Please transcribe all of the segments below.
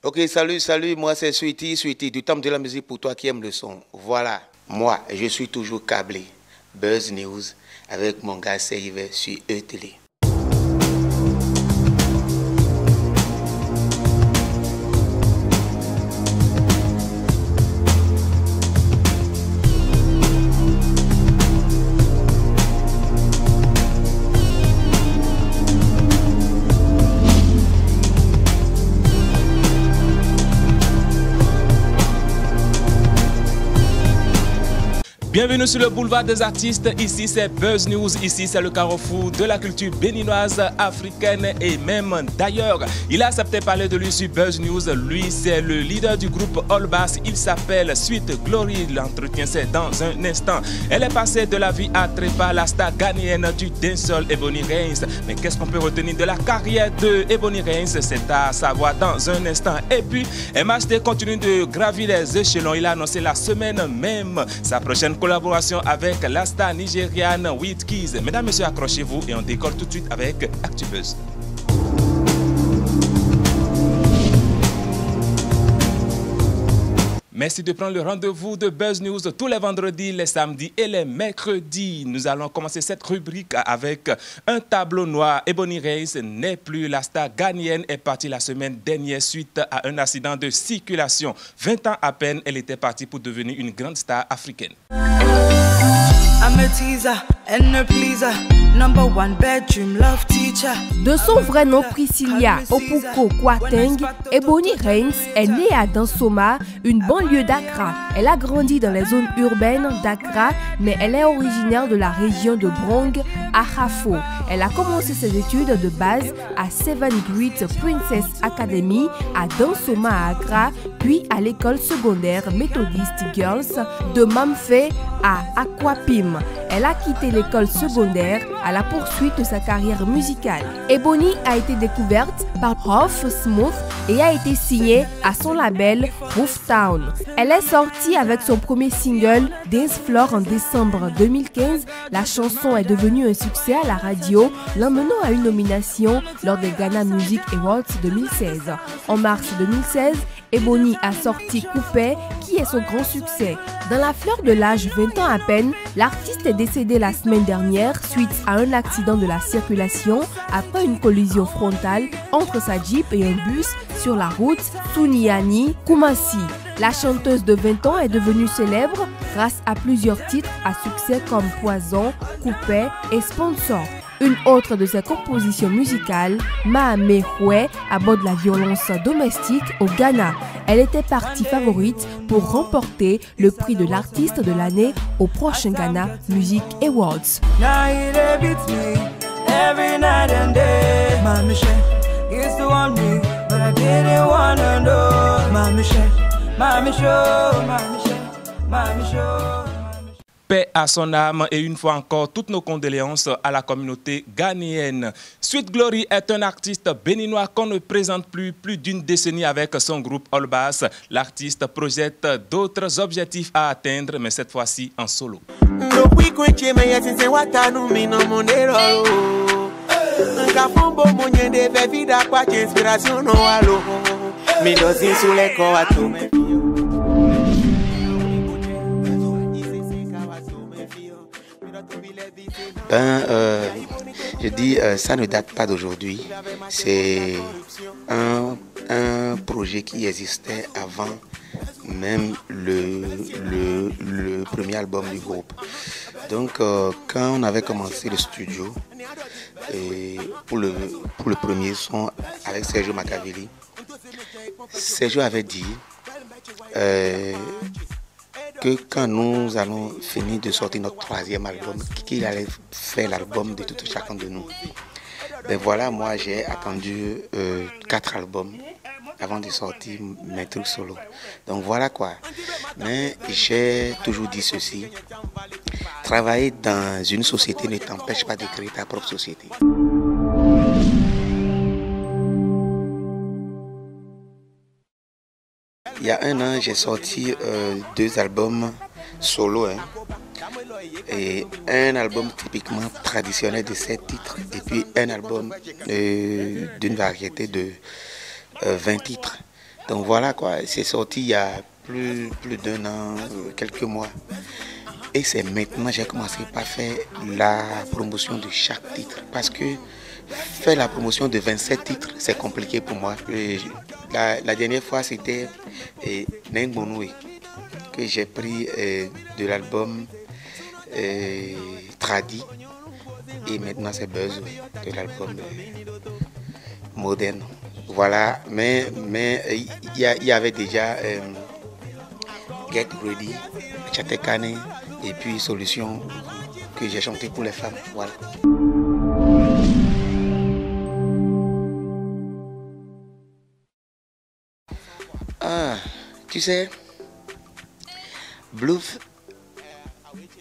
Ok, salut, moi c'est Sweetie, du temps de la musique pour toi qui aime le son. Voilà, moi je suis toujours câblé. Buzz News avec mon gars Save sur E-Télé. Bienvenue sur le boulevard des artistes, ici c'est Buzz News, ici c'est le carrefour de la culture béninoise, africaine et même d'ailleurs. Il a accepté de parler de lui sur Buzz News, lui c'est le leader du groupe All Bass, il s'appelle Sweet Glory, l'entretien c'est dans un instant. Elle est passée de la vie à trépas, la star ghanéenne du dancehall Ebony Reigns. Mais qu'est-ce qu'on peut retenir de la carrière de Ebony Reigns? C'est à savoir dans un instant. Et puis MHD continue de gravir les échelons, il a annoncé la semaine même sa prochaine collaboration avec la star nigériane Wizkid. Mesdames, messieurs, accrochez-vous et on décolle tout de suite avec ActuBuzz. Merci de prendre le rendez-vous de Buzz News tous les vendredis, les samedis et les mercredis. Nous allons commencer cette rubrique avec un tableau noir. Ebony Reigns n'est plus la star ghanéenne, est partie la semaine dernière suite à un accident de circulation. 20 ans à peine, elle était partie pour devenir une grande star africaine. De son vrai nom Priscilla Opuko Kwateng, Ebony Reigns est née à Dansoma, une banlieue d'Accra. Elle a grandi dans les zones urbaines d'Accra, mais elle est originaire de la région de Brong à Hafo. Elle a commencé ses études de base à Seven Great Princess Academy à Dansoma à Accra, puis à l'école secondaire Methodist Girls de Mamfe à Aquapim. Elle a quitté l'école secondaire à la poursuite de sa carrière musicale. Ebony a été découverte par Hoff Smooth et a été signée à son label Rooftown. Elle est sortie avec son premier single Dance Floor en décembre 2015. La chanson est devenue un succès à la radio, l'emmenant à une nomination lors des Ghana Music Awards 2016. En mars 2016, Ebony a sorti Coupé, qui est son grand succès. Dans la fleur de l'âge, 20 ans à peine, l'artiste est décédée la semaine dernière suite à un accident de la circulation après une collision frontale entre sa Jeep et un bus sur la route Suniani-Kumasi. La chanteuse de 20 ans est devenue célèbre grâce à plusieurs titres à succès comme Poison, Coupé et Sponsor. Une autre de ses compositions musicales, Mahame Houé, aborde la violence domestique au Ghana. Elle était partie favorite pour remporter le prix de l'artiste de l'année au prochain Ghana Music Awards. Paix à son âme et une fois encore toutes nos condoléances à la communauté ghanéenne. Sweet Glory est un artiste béninois qu'on ne présente plus d'une décennie avec son groupe All Bass. L'artiste projette d'autres objectifs à atteindre, mais cette fois-ci en solo. Je dis, ça ne date pas d'aujourd'hui. C'est un projet qui existait avant même le premier album du groupe. Donc, quand on avait commencé le studio pour le premier son avec Sergio Machiavelli, Sergio avait dit que quand nous allons finir de sortir notre troisième album, qu'il allait faire l'album de tout chacun de nous. Ben voilà, moi j'ai attendu 4 albums avant de sortir mes trucs solo. Donc voilà quoi. Mais j'ai toujours dit ceci, travailler dans une société ne t'empêche pas de créer ta propre société. Il y a un an, j'ai sorti 2 albums solo. Et un album typiquement traditionnel de 7 titres. Et puis un album d'une variété de 20 titres. Donc voilà quoi, c'est sorti il y a plus d'un an, quelques mois. Et c'est maintenant que j'ai commencé par faire la promotion de chaque titre. Parce que faire la promotion de 27 titres, c'est compliqué pour moi. La dernière fois, c'était Nengbonoué, que j'ai pris de l'album Tradi. Et maintenant, c'est Buzz de l'album moderne. Voilà, mais il y avait déjà Get Ready, Chatekane et puis Solution que j'ai chanté pour les femmes. Voilà. Ah, tu sais, Bluff,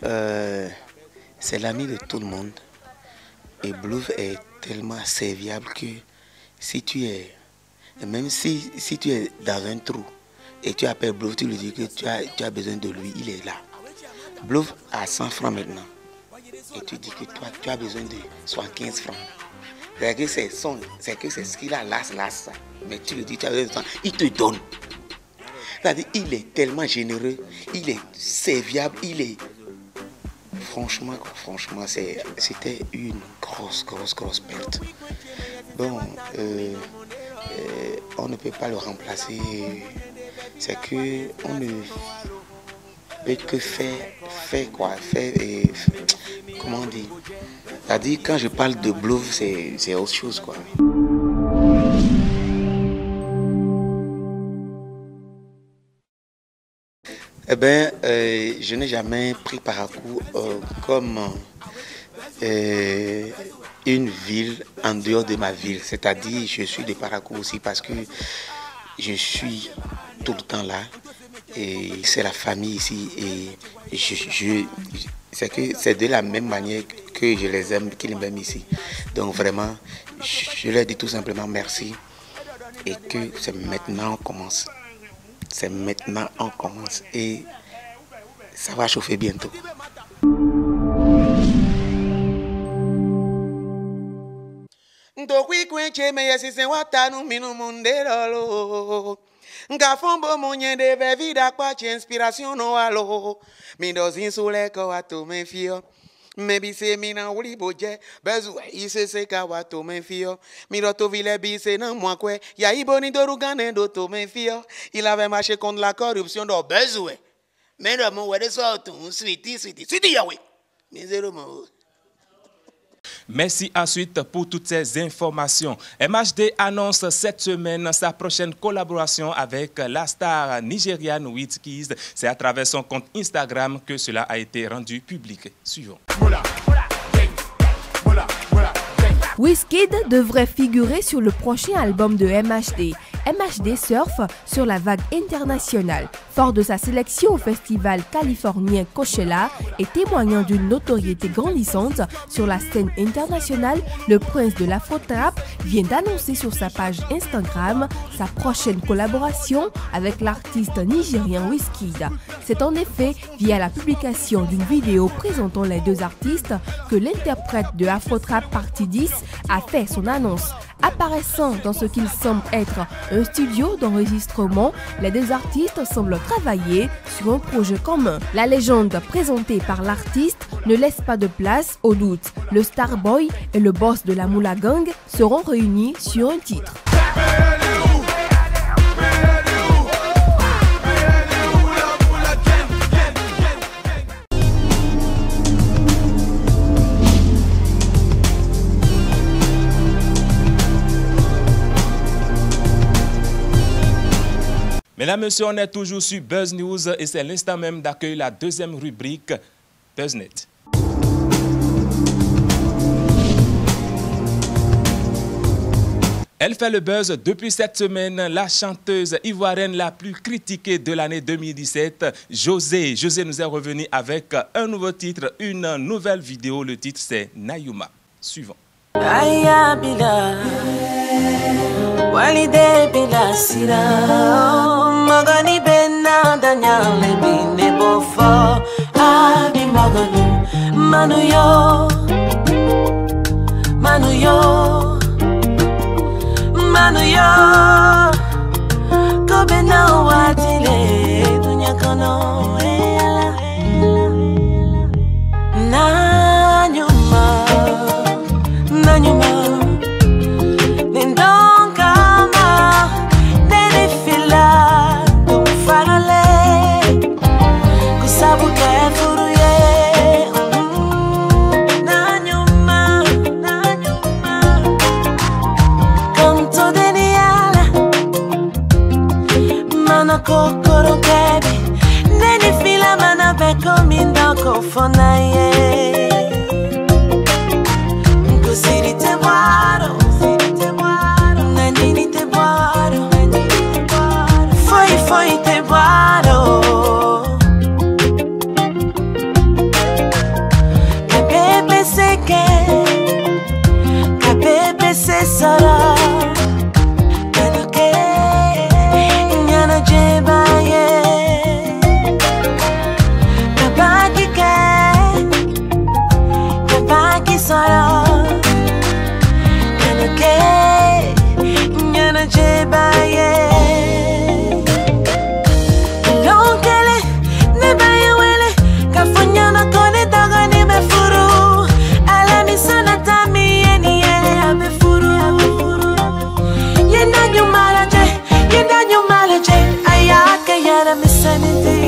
c'est l'ami de tout le monde. Et Bluff est tellement serviable que si tu es, même si tu es dans un trou et tu appelles Bluff, tu lui dis que tu as besoin de lui, il est là. Bluff a 100 francs maintenant. Et tu dis que toi, tu as besoin de 75 francs. C'est que c'est ce qu'il a là. Mais tu lui dis, tu as besoin de 100, il te donne. C'est-à-dire, il est tellement généreux, il est serviable, il est... Franchement, c'était une grosse perte. Bon, on ne peut pas le remplacer. C'est que on ne peut que faire comment on dit. C'est-à-dire, quand je parle de Bluff, c'est autre chose, quoi. Eh bien, je n'ai jamais pris Parakou comme une ville en dehors de ma ville. C'est-à-dire, je suis de Parakou aussi parce que je suis tout le temps là. Et c'est la famille ici. Et c'est de la même manière que je les aime, qu'ils m'aiment ici. Donc vraiment, je leur dis tout simplement merci. Et que c'est maintenant qu'on commence. C'est maintenant on commence et ça va chauffer bientôt. Maybe say me na wuli boje bezu ise se ka wa to men fio mi do to vile bi se na moi kwe ya iboni doru gane do to men fio il avait marché contre la corruption do bezu mais do mo wede so to sweetie yawe mi zero mo. Merci ensuite pour toutes ces informations. MHD annonce cette semaine sa prochaine collaboration avec la star nigériane Wizkid. C'est à travers son compte Instagram que cela a été rendu public. Suivons. Wizkid devrait figurer sur le prochain album de MHD. MHD surfe sur la vague internationale. Fort de sa sélection au festival californien Coachella et témoignant d'une notoriété grandissante sur la scène internationale, le prince de l'Afro-Trap vient d'annoncer sur sa page Instagram sa prochaine collaboration avec l'artiste nigérien Wizkid. C'est en effet via la publication d'une vidéo présentant les deux artistes que l'interprète de Afro-Trap Partie 10 a fait son annonce. Apparaissant dans ce qu'il semble être un studio d'enregistrement, les deux artistes semblent travailler sur un projet commun. La légende présentée par l'artiste ne laisse pas de place au doute. Le Starboy et le boss de la Moula Gang seront réunis sur un titre. Mesdames, Messieurs, on est toujours sur Buzz News et c'est l'instant même d'accueillir la deuxième rubrique BuzzNet. Elle fait le buzz depuis cette semaine. La chanteuse ivoirienne la plus critiquée de l'année 2017, José. José nous est revenu avec un nouveau titre, une nouvelle vidéo. Le titre, c'est Nayouma. Suivant. Walide bila sira magani benna danyale bine bofo abi magani manuyo bena watile dunya kono ela nanyuma nindonkama nenifila tumfarale kusabuke furuye nanyuma kanto deniala mana kokoro kebi nenifila mana beko mindoko fonaye Kusiri te boaro, nanini te boaro, foi te boaro. Kabebe seke, kabebe se sara, kanuke, nyana jebaye, kabaki ke, kabaki sara. Nyana jebaye Longele nebaye wele Kafanyana kone daga ni mefuru Ala misana tami yeni ye abefuru Yenda nyumala je Ayake yana misaniti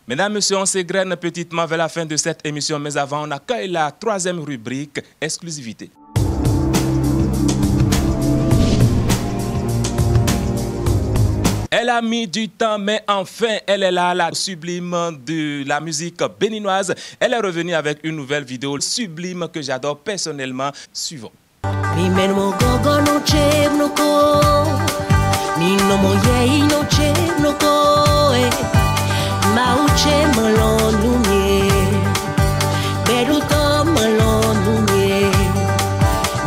Mesdames, Messieurs, on s'égrène petitement vers la fin de cette émission, mais avant, on accueille la troisième rubrique, exclusivité. Elle a mis du temps, mais enfin, elle est là, la sublime de la musique béninoise. Elle est revenue avec une nouvelle vidéo sublime que j'adore personnellement. Suivons. Mauche malonumye Beruto malonumye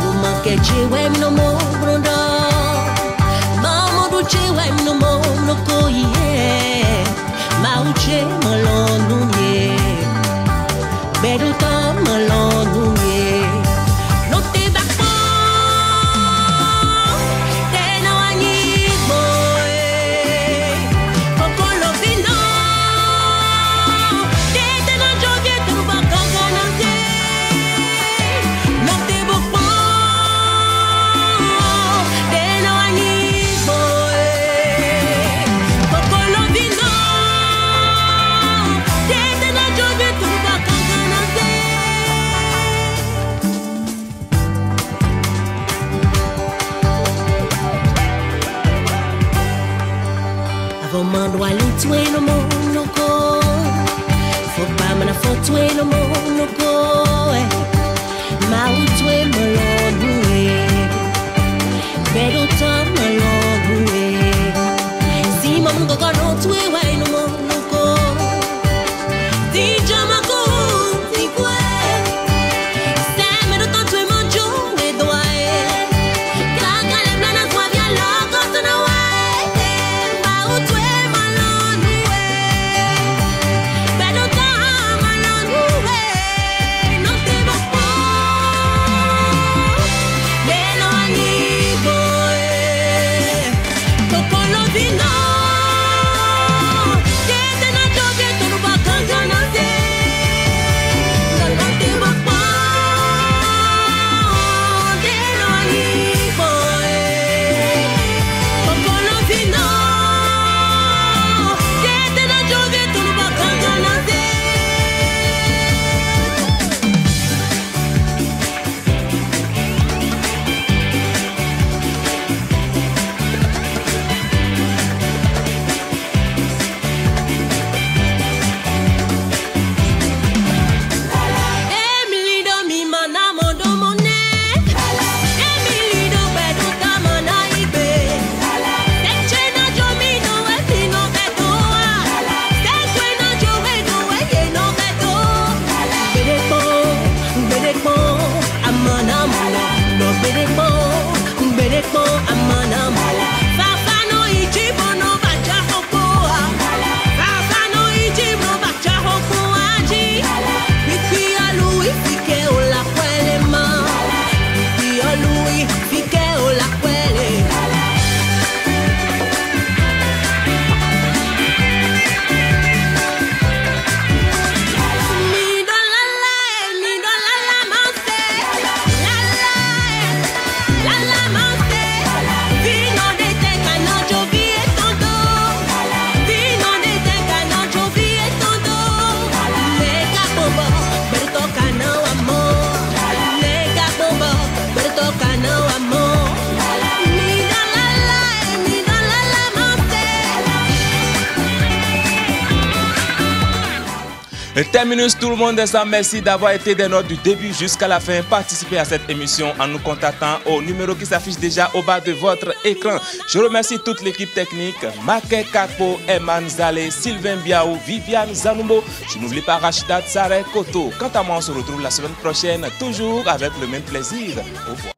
Numake chiwem no mo brondo Mamoru chiwem no mo no koye Mauche malonumye Beruto malonumye No te bako Te no anyi boy Popolo vino Mando ali tue no mundo ko Fo pa mana fo tue no mundo ko Ma u tue malonu Pero to malonu Si mamu go no tue wa no mundo ko Di jama ko Di kwe Sa me do tue manjo Terminus tout le monde ensemble, merci d'avoir été des nôtres du début jusqu'à la fin. Participez à cette émission en nous contactant au numéro qui s'affiche déjà au bas de votre écran. Je remercie toute l'équipe technique, Maké Kapo, Eman Zale, Sylvain Biaou, Viviane Zanumbo. Je n'oublie pas Rachida Tsare Koto. Quant à moi, on se retrouve la semaine prochaine, toujours avec le même plaisir. Au revoir.